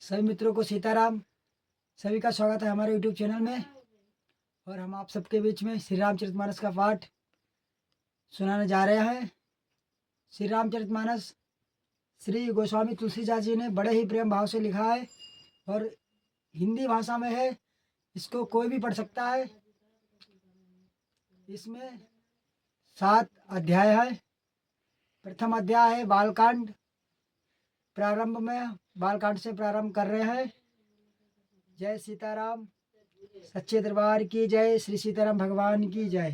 सभी मित्रों को सीताराम। सभी का स्वागत है हमारे यूट्यूब चैनल में। और हम आप सबके बीच में श्री रामचरितमानस का पाठ सुनाने जा रहे हैं। श्री रामचरितमानस श्री गोस्वामी तुलसीदास जी ने बड़े ही प्रेम भाव से लिखा है और हिंदी भाषा में है। इसको कोई भी पढ़ सकता है। इसमें 7 अध्याय है। प्रथम अध्याय है बालकांड। प्रारंभ में बालकांड से प्रारंभ कर रहे हैं। जय सीताराम। सच्चे दरबार की जय। श्री सीताराम भगवान की जय।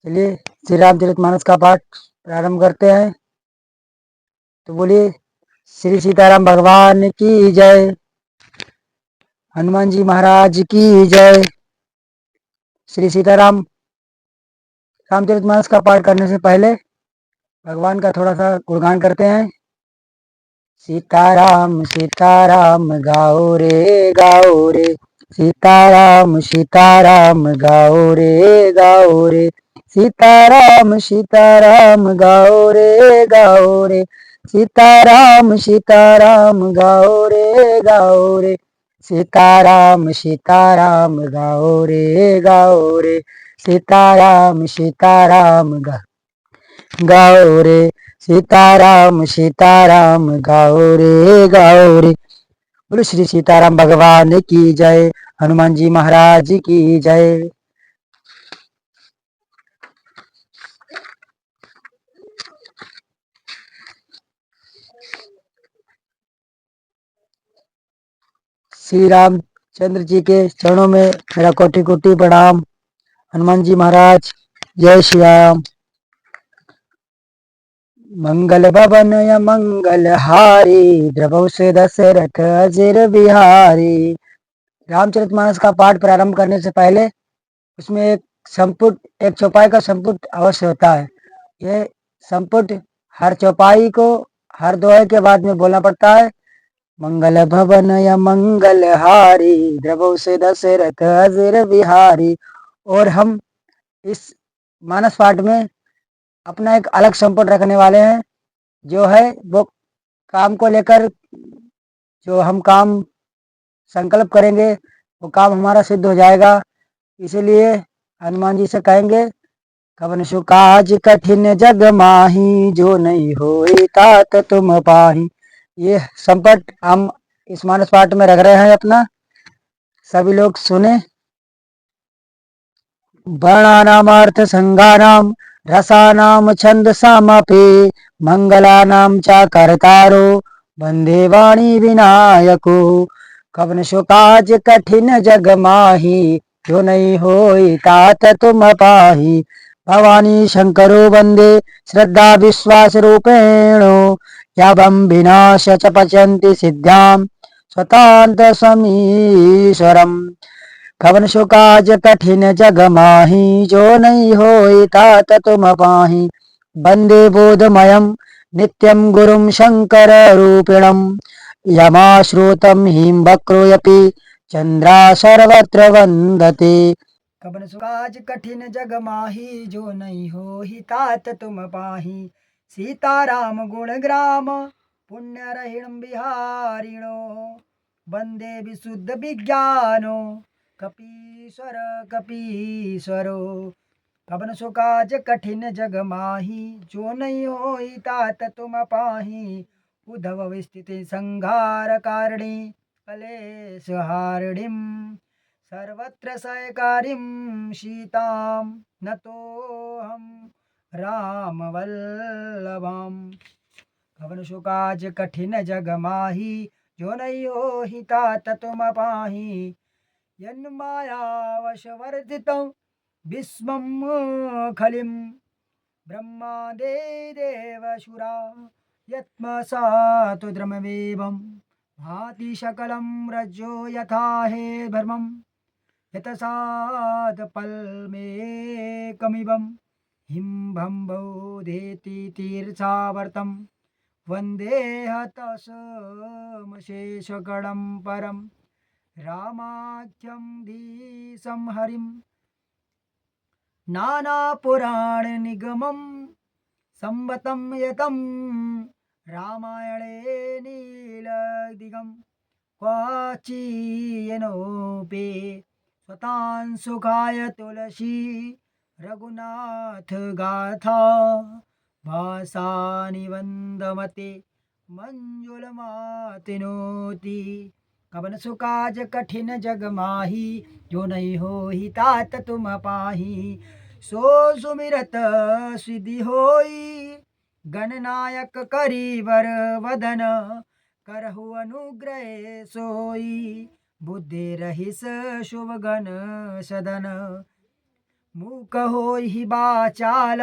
चलिए श्री रामचरितमानस का पाठ प्रारंभ करते हैं। तो बोलिए श्री सीताराम भगवान की जय। हनुमान जी महाराज की जय। श्री सीताराम। रामचरितमानस का पाठ करने से पहले भगवान का थोड़ा सा गुणगान करते हैं। सीताराम सीताराम गाओ रे सीताराम सीताराम गाओ रे सीताराम सीताराम गाओ रे सीताराम सीताराम गाओ रे सीताराम सीताराम गाओ रे सीताराम सीताराम गाओ रे सीताराम सीताराम गाओ रे। बोलो श्री सीताराम भगवान की जय। हनुमान जी महाराज की जय। श्री रामचंद्र जी के चरणों में मेरा कोटि कोटि प्रणाम। हनुमान जी महाराज जय श्री राम। मंगल भवन या मंगल हारी द्रवौ से दशरथ अजिर बिहारी। रामचरितमानस का पाठ प्रारंभ करने से पहले उसमें एक चौपाई का संपुट अवश्य होता है। ये संपुट हर चौपाई को हर दोहे के बाद में बोलना पड़ता है। मंगल भवन या मंगल हारी द्रवौ से दशरथ अजिर बिहारी। और हम इस मानस पाठ में अपना एक अलग संपुट रखने वाले हैं, जो है वो काम को लेकर जो हम काम संकल्प करेंगे वो काम हमारा सिद्ध हो जाएगा। इसीलिए हनुमान जी से कहेंगे कवन सु काज कठिन जग माही जो नहीं होई तात तुम पाही। ये संपट हम इस मानस पाठ में रख रहे हैं अपना। सभी लोग सुने। वर्णानाम अर्थ संगानाम रसानाम छंद सामपि मंगलानाम च कर्तारो वंदे वाणी विनायको। कवन सु काज कठिन जग माही जो नहीं होई तात तुम पाही। भवानी शंकरो वंदे श्रद्धा विश्वास रूपेण यावं विनाश च पचन्ति सिद्धां स्वतांत समीश्वरम्। कवन सु काज कठिन जग माही जो नहीं होई तात तुम पाही। वंदे बोधमयं नित्यं गुरुं शंकर रूपिणं यमाश्रुतं हिम वक्रोऽपि चंद्रा सर्वत्र वंदते। कवन सु काज कठिन जग माही जो नहीं होई तात तुम पाही। सीताराम गुण ग्राम पुण्य रहिणं बिहारिणो वंदे विशुद्ध विज्ञानो कपीश्वर कपीश्वरो। कवन सु काज कठिन जग माही जो नहीं होई तात तुम पाही। उद्धव विस्तृति संहार कारिणी कलेश हारिणीं सर्वत्र सहकारिं सीतां नतोऽहं राम वल्लभाम्। कवन सु काज कठिन जग माही जो नहीं होई तात तुम पाही। यन्मायावशवर्जितं विश्वं खलिं ब्रह्मादि देवशुरा यत्मसातु द्रमवेवं भाति सकलं रज्जो यथा हे भर्मं यतसादपल्मेकमिवं हिम्भम्बोधेति तीर्थावर्तं वन्दे हतशमशेषगणं परम्। रामाख्यं धीशं हरिं नानापुराण निगमं संवतं यतं रामायणे नीलदिगं क्वचियनोपे स्वतां सुखाय तुलसी रघुनाथ गाथा भाषा निबंधमते मंजुलमातिनोति कवन सुकाज कठिन जग माही जो नहीं हो ही तात तुम पाही सो सुमिरत सिद्धि होई गणनायक करीवर वदन करहु अनुग्रह सोई बुद्धि रहिस शुभ गण सदन मूक होई बाचाल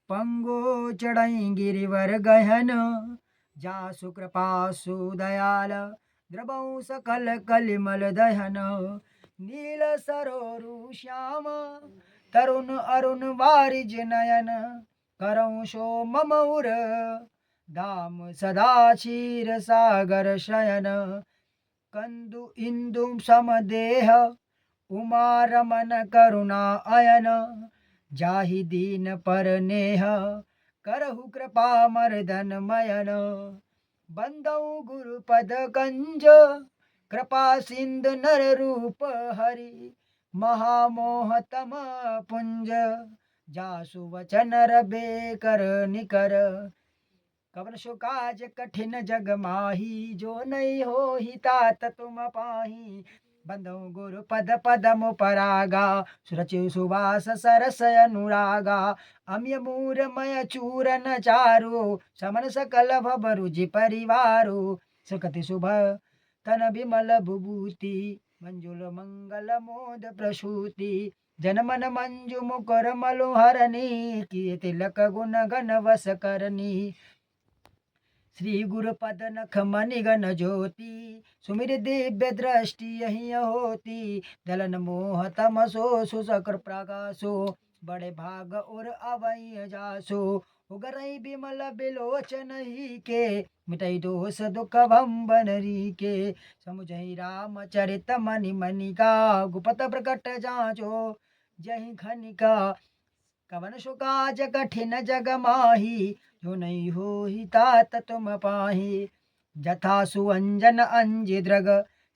पंगो चढ़ई गिरिवर गहन जासु कृपा सुदयाल द्रवौ सकल कलिमल दहन नील सरोरु श्याम तरुण अरुण वारिज नयन करौ शो मम उर धाम सदा क्षीर सागर शयन कंदु इंदु समदेह उमा रमन करुणा अयन जाहि दीन पर नेह करहु कृपा मर्दन मयन बंदौ गुरु पद कंज कृपा सिंधु नर रूप हरि महामोह तम पुंज जासु वचन रबे कर निकर कवन सो काज कठिन जग माही जो नहीं हो ही तात तुम पाही बंदो गुरु पद पदम परागा सुरचि सुवास सरस अनुरागा अम्य मूर मय चूरन चारु समन सकल भव रुचि परिवारु सुखति शुभ तन विमल भुभूति मंजुल मंगल मोद प्रसूति जनमन मंजु मुकर मलोहरणी किए तिलक गुण गण वस करनी श्री गुरु पद नख मणि गण ज्योति सुमिर दिव्य दृष्टि यही होती दलन मोह तमसो सुसकर प्रकाशो बड़े भाग और अवय जासो उगरई बिमल बिलोचन ही के मिटई दोष दुख भंबनरी के समुझई राम चरित मनि मनिका गुपत प्रकट जाचो जही खनिका कवन सुकाज कठिन जग माही जो नहीं हो ही तात तुम पाही जथा सुअंजन अंजिद्रग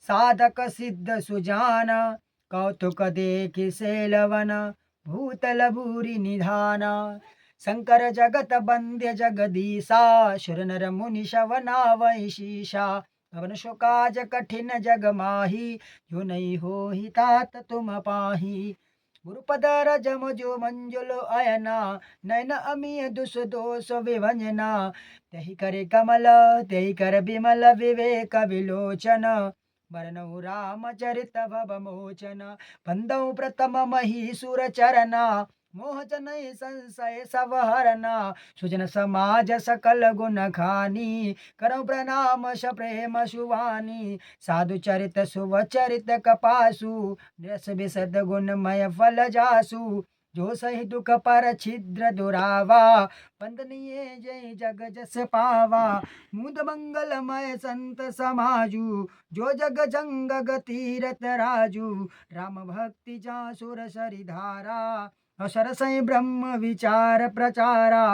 साधक सिद्ध सुजान कौतुक देख सेलवन भूतल भूरि निधान शंकर जगत बंद्य जगदीशा शुर नर मुनि शवना वैशीषा कवन सुकाज कठिन जग माही जो नहीं हो ही तात तुम पाही गुरुपद रजम जो मंजुल अयना नैन अमीय दुष दोष विभंजना तही करे कमल तही कर विमल विवेक विलोचन वरनौ रामचरित भव मोचन बंदौ प्रथम महीसुर चरना मोहजन संशय सब हरना सुजन समाज सकल गुण खानी करौ प्रणाम स प्रेम सुवानी साधु चरित शुभ चरित कपासु रस विशद गुणमय फल जासु जो सही दुख पर छिद्र दुरावा वंदनीय जय जग जस पावा मुद मंगलमय संत समाजु जो जग जंग गतीरथ राजू राम भक्ति जा सुर सरिधारा असरसय ब्रह्म विचार प्रचारा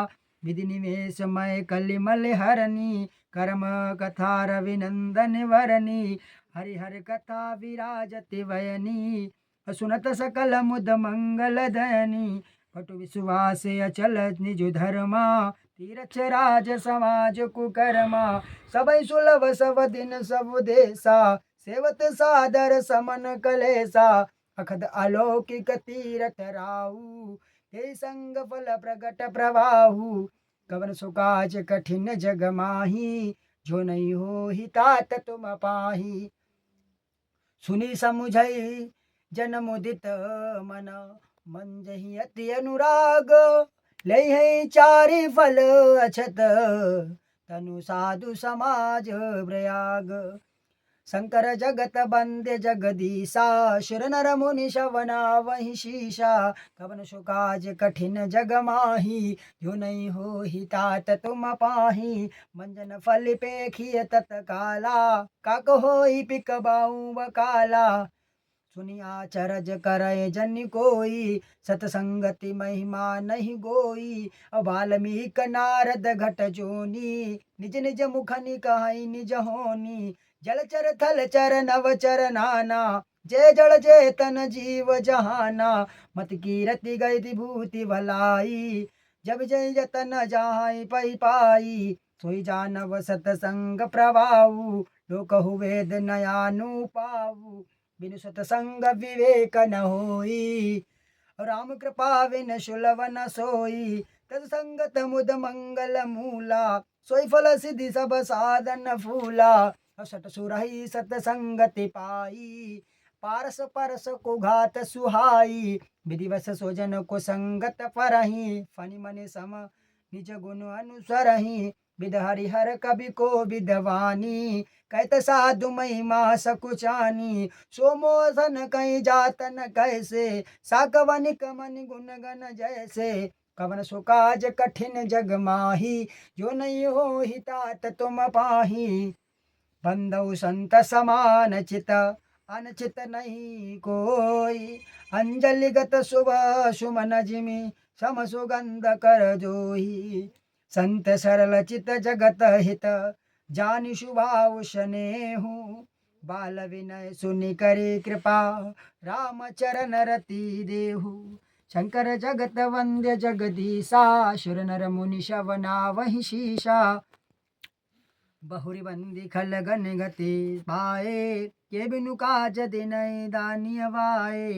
विधि निवेश मय कलिमल हरणी कर्म कथा रविनंदन वरणी हरिहर कथा विराजति वयनी सुनत सकल मुद मंगल धनी पटु विश्वास अचल निज धर्मा तीरथ राज समाज कुकर्मा सबई सुलभ सब दिन सब देसा सेवत सादर समन कलेसा अखद अलौकिक तीरथ राहु ते संग फल प्रगट प्रवाहु कवन सुकाज कठिन जग माही जो नहीं हो ही तात तुम पाही सुनी समुझई जन मुदित मन मंजहि अति अनुराग लई है चारि फल अछत तनु साधु समाज प्रयाग शंकर जगत बंदे जगदीशा शुर नर मुनि शवना वही शीशा कवन सुकाज कठिन जग माही जो नहीं हो ही तात तुम पाही मंजन फल पेखिय तत्काला काक होई पिक बाऊ बकाला सुनिया चरज करय जन कोई सतसंगति महिमा नहीं गोई वाल्मीक नारद घट जोनी निज निज मुख निकहै निज होनी जलचर थलचर नवचर नाना, जय जड़ जय तन जीव जहाना। मत कीरति गई विभूति भलाई, जब जय जतन जाहि पै पाई। सोई जानव सतसंग प्रभाऊ, लोकहु वेद नयानु पाऊ। बिनु सतसंग विवेक न होई, राम कृपा बिन सुलभ न सोई। तत्संगत मुद मंगल मूला, सोई फल सिद्धि सब साधन फूला। सत सुरही सतसंगति पाई, पारस परस को घात सुहाई। विधिवश सोजन को संगत परही, फनि मनि सम निज गुण अनुसरही। विद हरिहर कवि को विद्वानी, कहत साधु महिमा सकुचानी। सोमोसन कहीं जातन कैसे, साकवनिक मनि गुण गण जैसे। कवन सो काज कठिन जग माही, जो नहीं हो तात तुम पाही। बंधु संत समान चित, अनचित नहीं कोई। अंजलिगत शुभ सुमन जिमि, सम सुगंध कर जोही। संत सरल चित जगत हित, जानि शुभाव स्नेहु। बाल विनय सुनि करी कृपा, राम चरण रति देहु। शंकर जगत वंद्य जगदीशा, सुर नर मुनि शवना वही शीशा। बहुरी बंदी खल गन गति पाए, के बिनु काज दिनय दानिय वाए।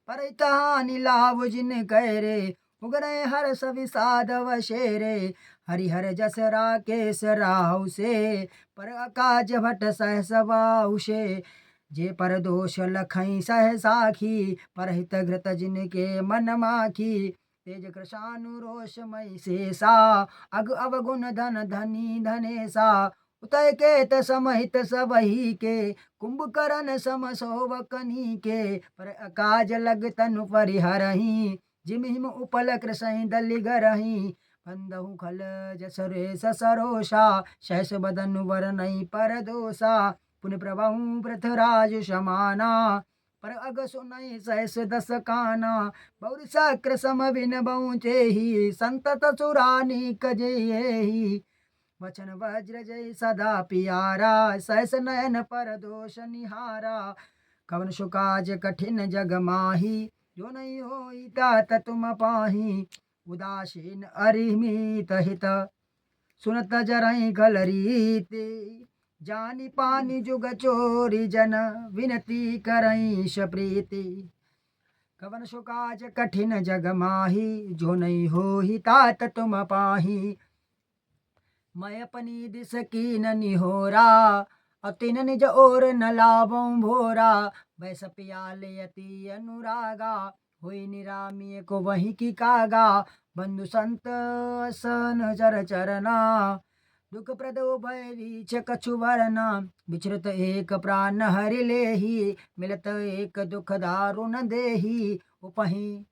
पर कहानी लाभ जिन करे, उगरे हर सवि साधव शेरे। हरिहर जस राकेश राहु से, पर अकाज भट सहस बाहु से। जे पर दोष लखई सह साखी, परहित घृत जिनके मन माखी। तेज कृशानु रोष मई शेषा, अग अवगुण धन धनी धनेसा। उतय केत समहित सबही के, कुंभकर्ण सम सोवकनी के। पर अकाज लग तनु परिहरही, जिमिहिम उपल कृसहि दलि गरही। बंधु खल जसरे सरोषा, सहस बदनु वरनई पर दोषा। पुनि प्रभु पृथ्वीराज समाना, पर अग सुनई सहस दस काना। बहुरी सक्र सम बिन बहुचेहि, संतत सुरानी कजेहि। वचन वज्र जय सदा पियारा, सहस नयन पर दोष निहारा। कवन सो काज कठिन जग माही, जो नहीं होई तात तुम पाही। उदासीन अरिमित हित, सुनत जरहि गल रीति। जानी पानी जुग चोरी जन, विनती करई प्रीति। कवन सो काज कठिन जग माही, जो नहीं होई तात तुम पाही। मैं अपनी दिस कीन निहोरा, अतिन निज और न लाभों भोरा। वैस पियाले अति अनुरागा, हुई निरामी को वही की कागा। बंधु संत सन चर चरना, दुख प्रद भय रीछ कछु वरना। विचरत एक प्राण हरि लेहि, मिलत एक दुख दारुण देहि। उपहि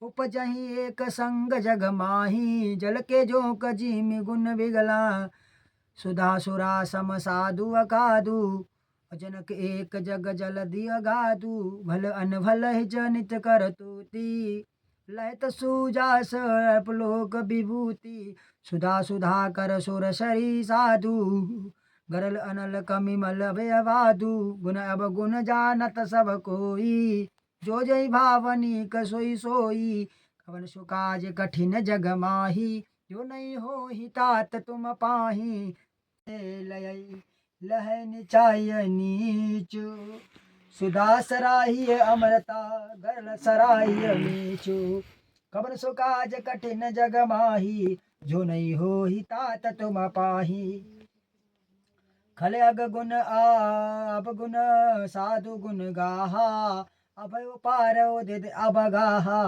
उपजहि एक संग जग माही, जल के जोक जिमि गुण बिगला। सुधा सुरा सम साधु अकादु, जनक एक जग जल दिय गादु। भल अनभल जनित कर तूती, लहत सुजास अपलोक विभूति। सुधा सुधा कर सुर सरी साधु, गरल अनल कमिमल भयवादु। गुण अब गुण जानत सब कोई, जो जय भावनी कसोई सोई। कवन सो काज कठिन जग माही, जो नहीं होहि तात तुम पाही। लह निचाय नीचु, सुधा सराहिय अमरता, गरल सराहिय नीचु। कवन सो काज कठिन जग माही, जो नहीं होहि तात तुम पाही। खल अग गुण अवगुण साधु गुण गाहा, अभय पार उदित अबगाहा।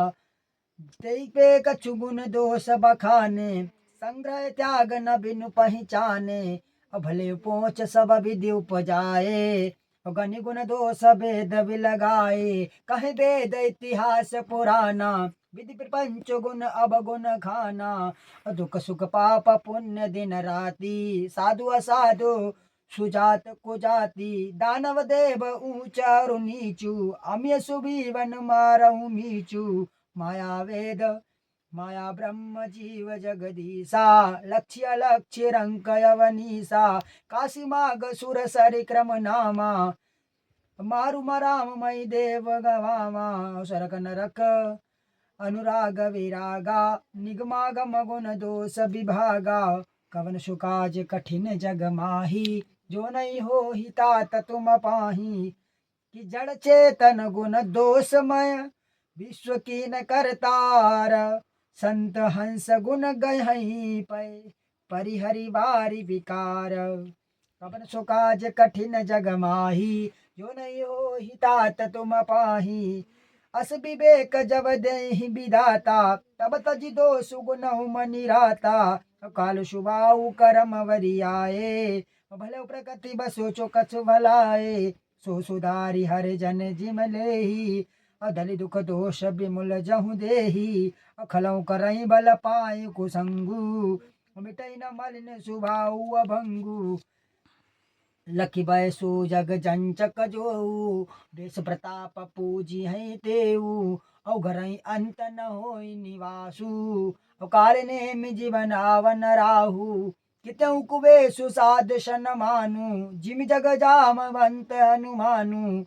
तेई पे कछु गुण दोष बखाने, संग्रह त्याग न बिनु पहचाने। भले पोच सब विधि उपजाए, गनि गुण दोष भेद बिलगाए। कहे वेद इतिहास पुराना, विधि प्रपंच गुण अवगुण खाना। दुख सुख पाप पुण्य दिन राति, साधु असाधु सुजात कुजाति। दानव देव ऊंचा और नीचू, अम्य सुबीवन मारऊ मीचू। माया वेद माया ब्रह्म जीव जगदीशा लक्ष्य लक्ष्य रंकयवनीसा काशी माग सुर सरि क्रम नामा मारु मराम मई देव गवामा सरक नरक अनुराग विरागा निगमागम गुण दोष विभागा कवन सुकाज कठिन जग माही जो नहीं हो ही तात तुम पाही कि जड़ चेतन गुण दोषमय विश्व की न करतार संत हंस गुण गहई पै परिहरि बारी विकार कवन सुकाज कठिन जग माही जो नहीं हो ही तात तुम पाही अस विवेक जब देहि विधाता तब तजि दोष गुण मनि राता काल शुभाऊ करम वरियाए भले प्रकृति बसो चो कछु भलाए सो सुधारी हर जन जिम लेही अधलि दुख दोष विमुल जहु देही अखलौ करई बल पाए कुसंगु मिटई न मलिन सुभाऊ अभंगु लखी बैसु जग जंचक जोऊ देश प्रताप पूजी है तेऊ औ घरई अंत न होई निवासु औ काल नेमि जीवन आवन राहु कितऊ कुबेसु साधशन मानु जिमि जग जामवंत हनुमानु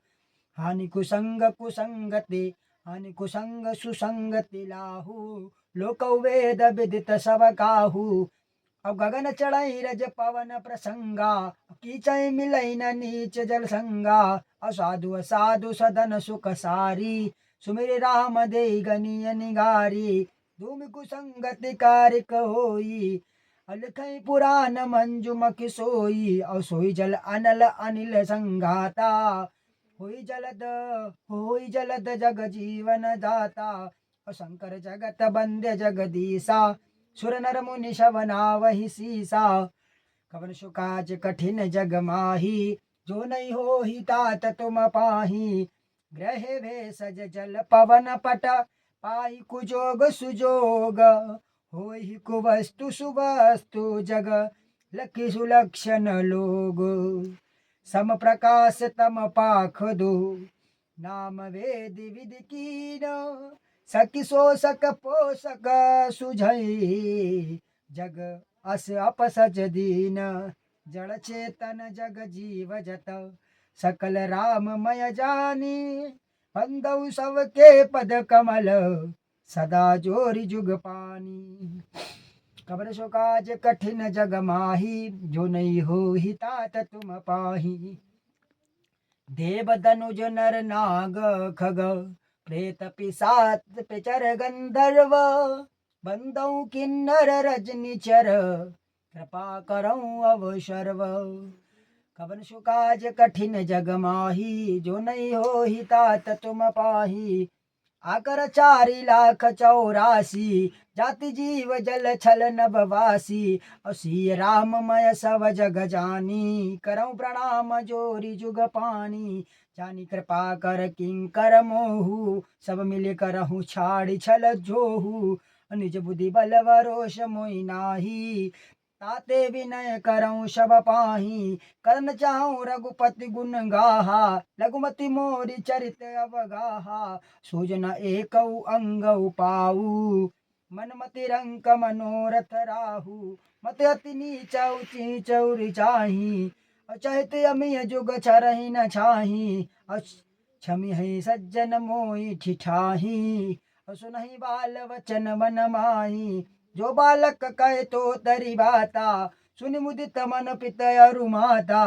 हानि कुसंग कुसंगति हानि कुसंग सुसंगति लाहू लोक वेद विदित सब काहू अब गगन चढ़ई रज पवन प्रसंगा कीचय मिलई न नीच जल संगा असाधु असाधु सदन सुख सारी सुमिर राम दे गनीय निगारी धूमि कुसंगति कारिक होई अलखई पुराण मंजुमख सोई और सोई जल अनल अनिल संघाता होई जलद जग जीवन दाता और शंकर जगत बंद्य जगदीसा सुर नर मुनि शवना वही सीसा कवन सुकाज कठिन जग माही जो नहीं हो ही तात तुम पाही ग्रह भेषज जल पवन पट पाई कुजोग सुजोग होई कुवस्तु सुवस्तु जग लकी सुलक्षण लोग सम प्रकाश तम पाख दो नाम वेद विधि कीन सखी शोषक पोषक सुझई जग अस अपसज दीन जड़ चेतन जग जीव जत सकल राममय जानी बंदौ सबके पद कमल सदा जोरि जुग पानी कबर सो काज कठिन जग माही जो नहीं हो ही तात तुम पाही देव धनुज नर नाग खग प्रेत पिशाच पिचर गंधर्व बंदौ किन्नर रजनी चर कृपा करऊँ अवसर्व कवन सुकाज कठिन जग माही जो नहीं हो ही तात तुम पाही आकर 4,84,000 जाति जीव जल छल नभवासी असी राममय सब जग जानी करऊँ प्रणाम जोरी जुग पानी जानी कृपा कर किंकर मोहू सब मिल करहूँ छाड़ी छल जोहू निज बुद्धि बल वरोष मोहि नाही ताते विनय करऊँ सब पाही करन चाहूँ रघुपति गुण गाहा लघुमति मोरी चरित अवगाहा सूजन एकौ अंगौ पाऊ मनमति रंक मनोरथ राहु मत अति नीचौ चीचौ रिचाही अचहित अमिय जुग छरहि न छाही क्षमि है सज्जन मोहि ठिठाही सुनहि बाल वचन मन माही जो बालक कहे तो तरी बाता सुनि मुदित मन पित अरु माता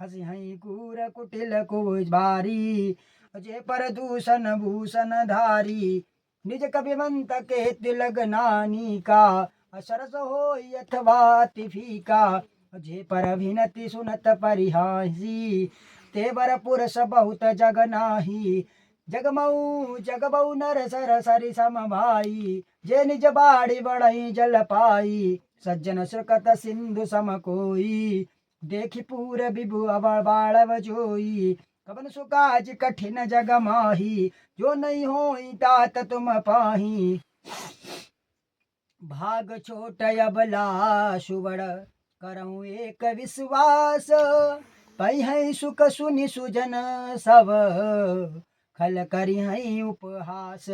हसी हई कूर कुटिल कुज बारी जे पर दूषण भूषण धारी निज कविमंत के तिलक नानी का सरस हो अथवा अति फीका जे पर अभिनति सुनत परिहासी ते बर पुरुष बहुत जग नाही जगमऊ नर सर सरि सम भाई जे निज बाड़ी बढ़ई जल पाई सज्जन सुकत सिंधु सम कोई देखि पूर विभु अवर बाड़व जोई कवन सुकाज कठिन जग माही जो नहीं होई तात तुम पाही भाग छोट अबला सुवड़ करऊँ एक विश्वास पै है सुख सुनि सुजन सब खल करी है उपहास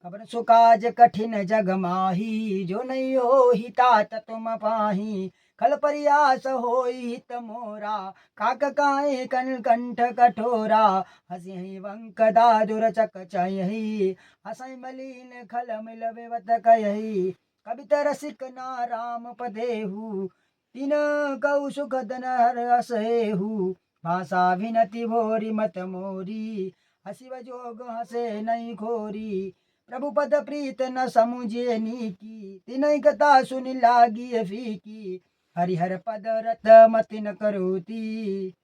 कबन सो काज कठिन जग माही, जो नहीं हो ही तात तुम पाही। खल परियास होई हित मोरा, काक काए कन कंठ कठोरा। हसी ही वंक दादुर चक चही, हसई मलिन खल मिल विवत कयही। कवित रसिक ना राम पदेहु, तिन कौ सुख धन हर असहेहु। भाषा विनति भोरी मत मोरी, हसिव जोग हसे नहीं खोरी। प्रभु पद प्रीत न समुझे नीकी, तिनहि कथा सुनि लागी फीकी। हरिहर पद रत मति न करोती,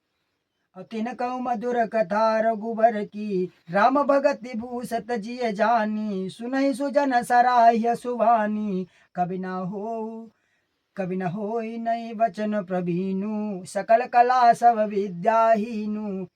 और तिन कहु मधुर कथा रघुबर की। राम भगति भूषत जिय जानी, सुनहि सुजन सराह्य सुभानी। कवि न होई नहीं वचन प्रभीनु, सकल कला सब विद्याहीनु।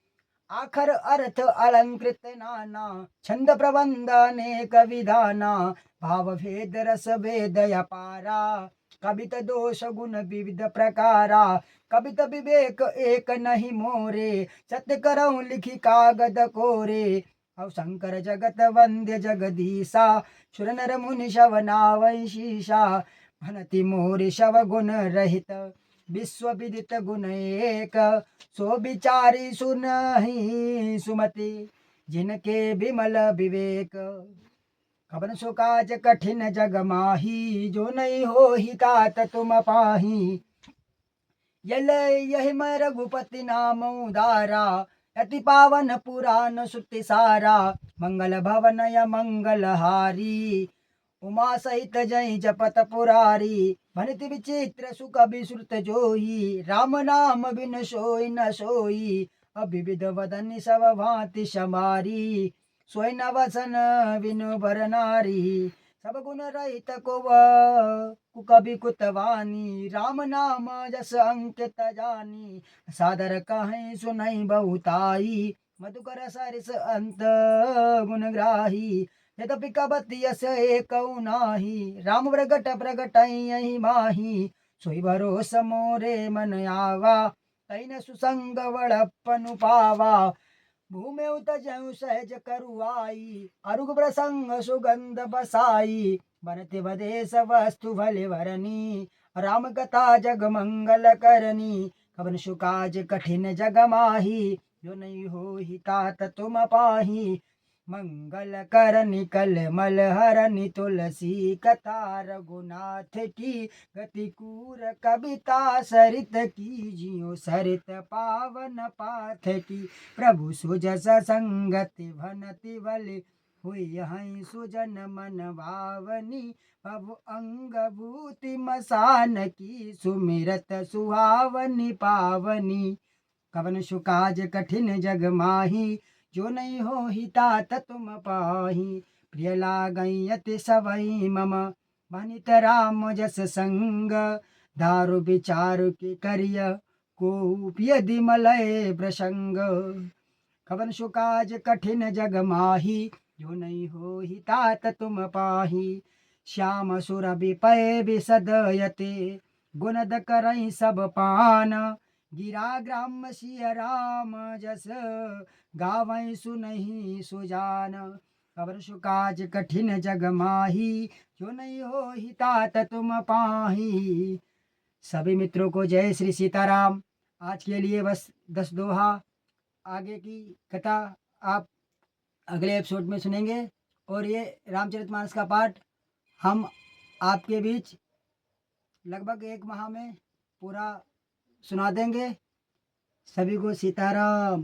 आखर अर्थ अलंकृत नाना, छंद प्रबंध अनेक विधाना। भाव भेद रस भेद अपारा, कवित दोष गुण विविध प्रकारा। कवित विवेक एक नहीं मोरे, सत्य करऊं लिखी कागद कोरे। अव शंकर जगत वंद्य जगदीशा, सुर नर मुनि शव नावै शीशा। भनति मोरि शव गुण रहित, विश्व विदित गुण एक। सो विचारी सुनहि सुमति, जिनके विमल विवेक। कबन सो काज कठिन जग माही, जो नहीं हो ही तात तुम पाही। यही मैं रघुपति नाम उदारा, अति पावन पुराण सुति सारा। मंगल भवन या मंगल हारी, उमा सहित जय जपत पुरारी। भनित विचित्र सुख विश्रुत जोई, राम नाम बिन सोई न सोई। अविविध वदन सब भांति समारी, सोई न वसन बिनु बर नारी। सब गुण रहित को कवि कुतवानी, राम नाम जस अंकित जानी। सादर कहें सुनई बहुताई, मधुकर सरिस अंत गुणग्राही। यद्यपि कबति यस एक नाही, राम प्रगट प्रगटई माही। सोई भरोस मोरे मन आवा, तैन सुसंग बड़प्पनु पावा। भूमि उतजहु सहज करुआई, अरुग प्रसंग सुगंध बसाई। भरत बदेश वस्तु भले भरनी, राम कथा जग मंगल करनी। कवन सुकाज कठिन जग माही, जो नहीं हो ही तात तुम पाही। मंगल करनि कल मल हरनि, तुलसी कथा रघुनाथ की। गति कूर कविता सरित की, जियो सरित पावन पाथ की। प्रभु सुजस संगति भनति बलि, हुई हई सुजन मन भावनी। प्रभु अंग भूति मसान की, सुमिरत सुहावनी पावनी। कवन सुकाज कठिन जग माही, जो नहीं हो ही तात तुम पाही। प्रिय लागई अति सबई मम, भनित राम जस संग। दारु विचारु के करिय, को पियदि मलय प्रसंग। कवन सुकाज कठिन जग माही, जो नहीं हो ही तात तुम पाही। श्याम सुर विपय विसदयते, गुणद करई सब पान। गिरा ग्राम सिय राम जस, गावै सुनहि सुजान। कवन सुकाज कठिन जग माही, जो नहीं हो ही तात तुम पाही। सभी मित्रों को जय श्री सीताराम। आज के लिए बस 10 दोहा, आगे की कथा आप अगले एपिसोड में सुनेंगे। और ये रामचरितमानस का पाठ हम आपके बीच लगभग 1 माह में पूरा सुना देंगे। सभी को सीताराम।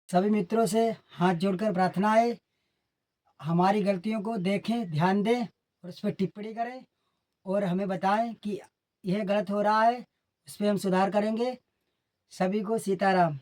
सभी मित्रों से हाथ जोड़कर प्रार्थना है, हमारी गलतियों को देखें, ध्यान दें और उस पर टिप्पणी करें और हमें बताएं कि यह गलत हो रहा है, उस पर हम सुधार करेंगे। सभी को सीताराम।